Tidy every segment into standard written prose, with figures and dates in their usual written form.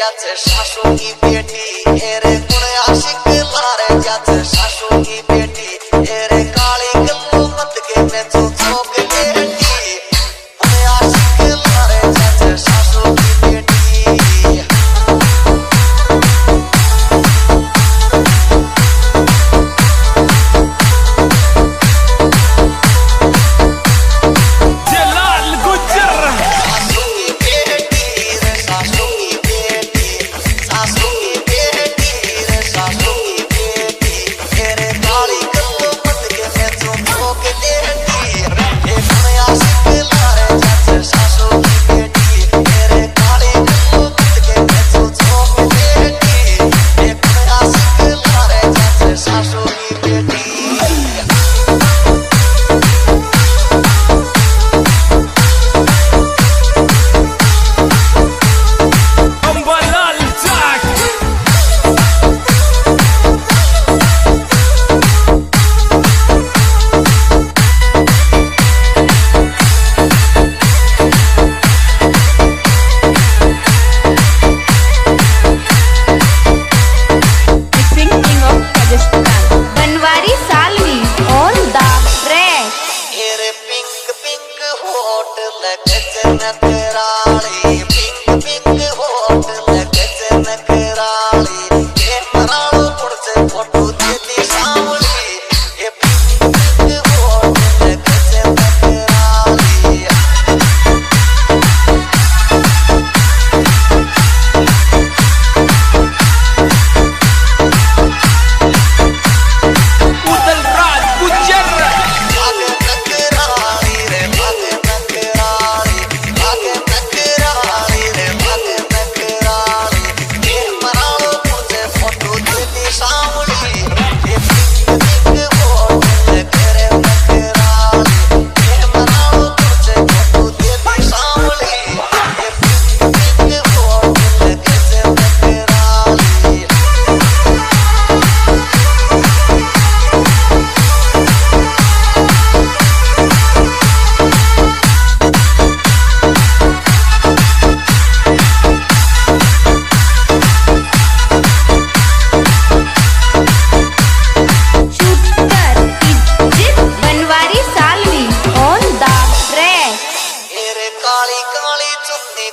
ज्याचं सासू की बेटी हे रे कुण्या शिकला रे ज्याचं सासू की बेटी हे रे काळी गल्लू मत के ने चोक लेटी कुण्या शिकला रे ज्याचं सासू की बेटी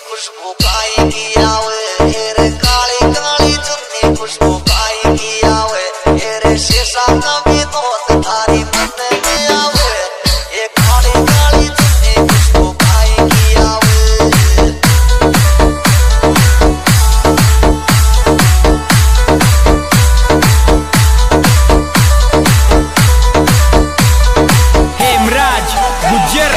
खुशबू पाई की आवे रे काली काली चुन्नी खुशबू पाई की आवे रे शीशा का भी दोस्त थारी मन में आवे ये काली काली चुन्नी खुशबू पाई की आवे हेमराज गुज्जर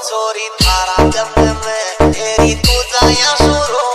चोरी थारा जम में तेरी तू जाया सुरो